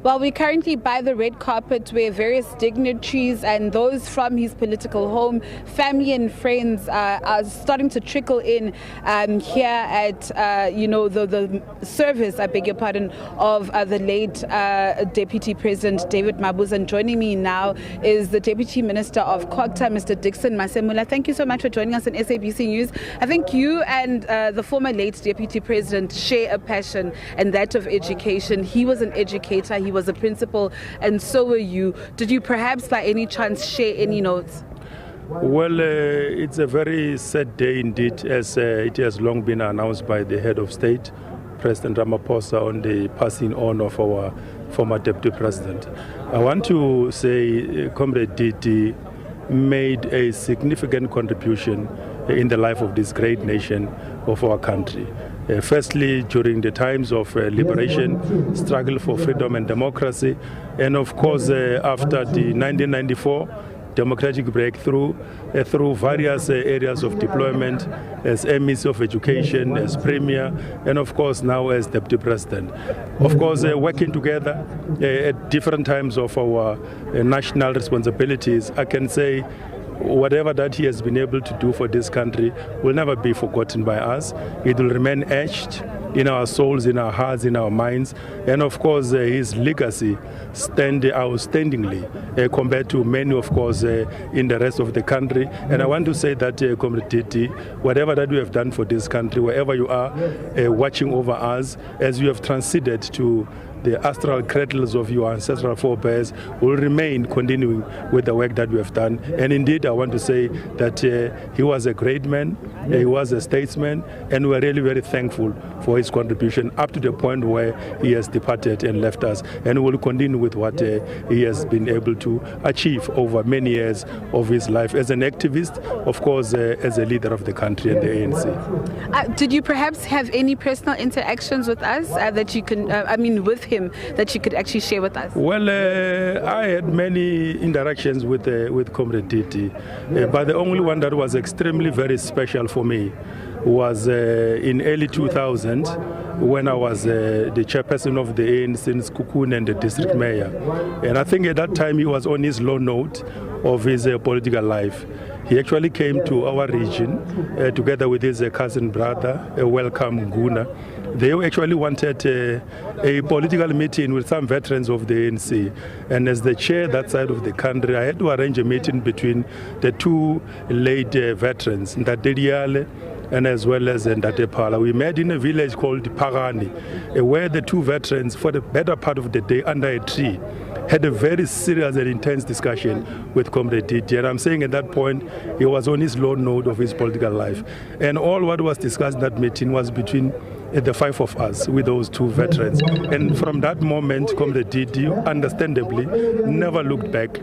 Well, we're currently by the red carpet where various dignitaries and those from his political home, family and friends are starting to trickle in here at, the service, I beg your pardon, of the late Deputy President David Mabuza. And joining me now is the Deputy Minister of COGTA, Mr. Dickson Masemola. Thank you so much for joining us on SABC News. I think you and the former late Deputy President share a passion, and that of education. He was an educator, he was a principal, and so were you. Did you perhaps by any chance share any notes? Well, it's a very sad day indeed, as it has long been announced by the head of state, President Ramaphosa, on the passing on of our former Deputy President. I want to say Comrade Didi made a significant contribution in the life of this great nation of our country. Firstly, during the times of liberation, struggle for freedom and democracy, and of course after the 1994 democratic breakthrough, through various areas of deployment as MEC of Education, as Premier, and of course now as Deputy President. Of course, working together at different times of our national responsibilities, I can say whatever that he has been able to do for this country will never be forgotten by us. It will remain etched in our souls, in our hearts, in our minds. And of course, his legacy stands outstandingly compared to many, of course, in the rest of the country. And I want to say that, Comrade Titi, whatever that you have done for this country, wherever you are watching over us, as you have transited to the astral cradles of your ancestral forebears, will remain continuing with the work that we have done. And indeed, I want to say that he was a great man, he was a statesman, and we're really very thankful for his contribution up to the point where he has departed and left us, and will continue with what he has been able to achieve over many years of his life as an activist, of course, as a leader of the country and the ANC. Did you perhaps have any personal interactions with us that you can, with him, that you could actually share with us? Well, I had many interactions with Comrade Didi, but the only one that was extremely very special for me was in early 2000 when I was the chairperson of the ANC in Sekhukhune and the district mayor. And I think at that time he was on his low note of his political life. He actually came to our region together with his cousin brother, Welcome Guna. They actually wanted a political meeting with some veterans of the ANC. And as the chair that side of the country, I had to arrange a meeting between the two late veterans, Ndadeliale and as well as Ndatepala. We met in a village called Pagani, where the two veterans, for the better part of the day under a tree, had a very serious and intense discussion with Comrade Didi. And I'm saying at that point, he was on his low note of his political life. And all what was discussed in that meeting was between the five of us with those two veterans. And from that moment, Comrade Didi, understandably, never looked back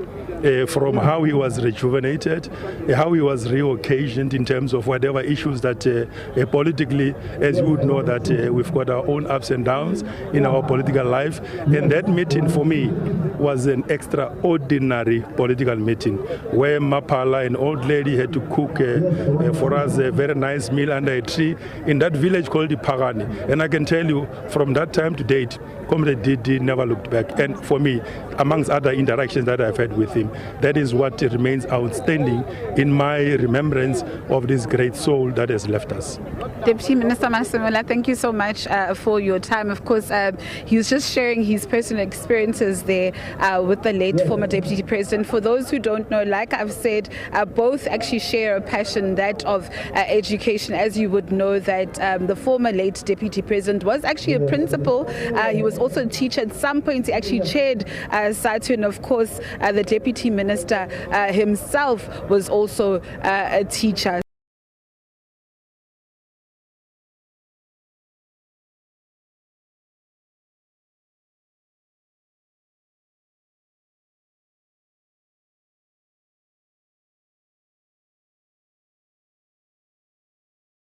from how he was rejuvenated, how he was re-occasioned in terms of whatever issues that politically, as you would know, that we've got our own ups and downs in our political life. And that meeting for me was an extraordinary political meeting where Mapala, an old lady, had to cook for us a very nice meal under a tree in that village called Pagani. And I can tell you, from that time to date, Comrade Didi never looked back. And for me, amongst other interactions that I've had with him, that is what remains outstanding in my remembrance of this great soul that has left us. Deputy Minister Masemola, thank you so much for your time. Of course, he was just sharing his personal experiences there with the late former Deputy President. For those who don't know, like I've said, both actually share a passion, that of education. As you would know, that the former late Deputy President was actually a principal. He was also a teacher. At some point, he actually chaired SABC, and of course, the Deputy Minister himself was also a teacher.